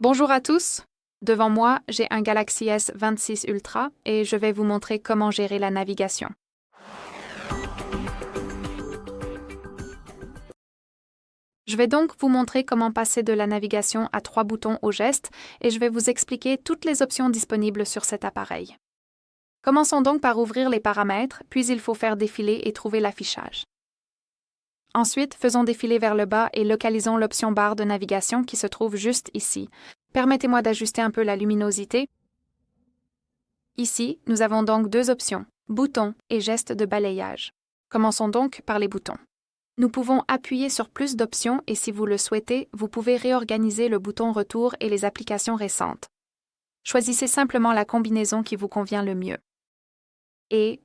Bonjour à tous. Devant moi, j'ai un Galaxy S26 Ultra et je vais vous montrer comment gérer la navigation. Je vais donc vous montrer comment passer de la navigation à 3 boutons au geste et je vais vous expliquer toutes les options disponibles sur cet appareil. Commençons donc par ouvrir les paramètres, puis il faut faire défiler et trouver l'affichage. Ensuite, faisons défiler vers le bas et localisons l'option barre de navigation qui se trouve juste ici. Permettez-moi d'ajuster un peu la luminosité. Ici, nous avons donc deux options, boutons et gestes de balayage. Commençons donc par les boutons. Nous pouvons appuyer sur plus d'options et si vous le souhaitez, vous pouvez réorganiser le bouton retour et les applications récentes. Choisissez simplement la combinaison qui vous convient le mieux. Et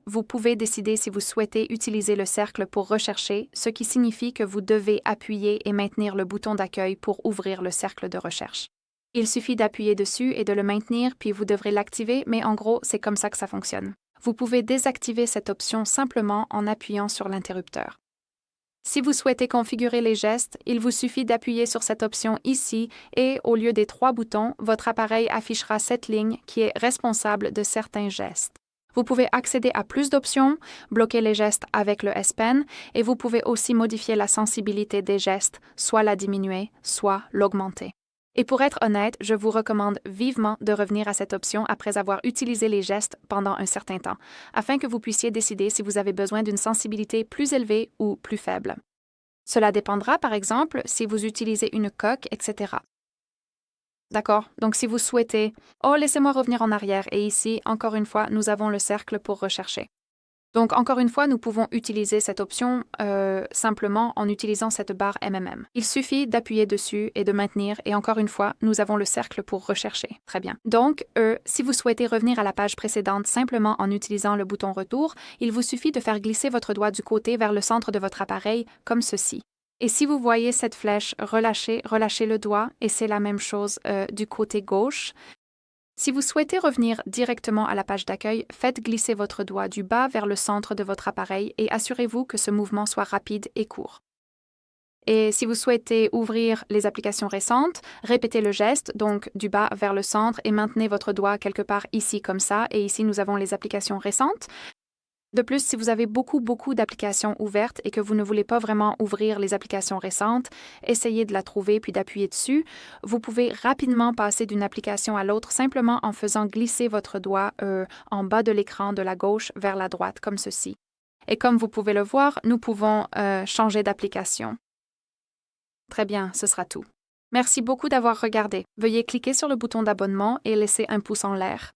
vous pouvez décider si vous souhaitez utiliser le cercle pour rechercher, ce qui signifie que vous devez appuyer et maintenir le bouton d'accueil pour ouvrir le cercle de recherche. Il suffit d'appuyer dessus et de le maintenir, puis vous devrez l'activer, mais en gros, c'est comme ça que ça fonctionne. Vous pouvez désactiver cette option simplement en appuyant sur l'interrupteur. Si vous souhaitez configurer les gestes, il vous suffit d'appuyer sur cette option ici et, au lieu des 3 boutons, votre appareil affichera cette ligne qui est responsable de certains gestes. Vous pouvez accéder à plus d'options, bloquer les gestes avec le S-Pen et vous pouvez aussi modifier la sensibilité des gestes, soit la diminuer, soit l'augmenter. Et pour être honnête, je vous recommande vivement de revenir à cette option après avoir utilisé les gestes pendant un certain temps, afin que vous puissiez décider si vous avez besoin d'une sensibilité plus élevée ou plus faible. Cela dépendra, par exemple, si vous utilisez une coque, etc. D'accord? Donc si vous souhaitez, laissez-moi revenir en arrière et ici, encore une fois, nous avons le cercle pour rechercher. Donc, encore une fois, nous pouvons utiliser cette option simplement en utilisant cette barre MMM. Il suffit d'appuyer dessus et de maintenir, et encore une fois, nous avons le cercle pour rechercher. Très bien. Donc, si vous souhaitez revenir à la page précédente simplement en utilisant le bouton retour, il vous suffit de faire glisser votre doigt du côté vers le centre de votre appareil, comme ceci. Et si vous voyez cette flèche, relâchez le doigt, et c'est la même chose du côté gauche. Si vous souhaitez revenir directement à la page d'accueil, faites glisser votre doigt du bas vers le centre de votre appareil et assurez-vous que ce mouvement soit rapide et court. Et si vous souhaitez ouvrir les applications récentes, répétez le geste, donc du bas vers le centre, et maintenez votre doigt quelque part ici comme ça, et ici nous avons les applications récentes. De plus, si vous avez beaucoup d'applications ouvertes et que vous ne voulez pas vraiment ouvrir les applications récentes, essayez de la trouver puis d'appuyer dessus. Vous pouvez rapidement passer d'une application à l'autre simplement en faisant glisser votre doigt en bas de l'écran de la gauche vers la droite, comme ceci. Et comme vous pouvez le voir, nous pouvons changer d'application. Très bien, ce sera tout. Merci beaucoup d'avoir regardé. Veuillez cliquer sur le bouton d'abonnement et laisser un pouce en l'air.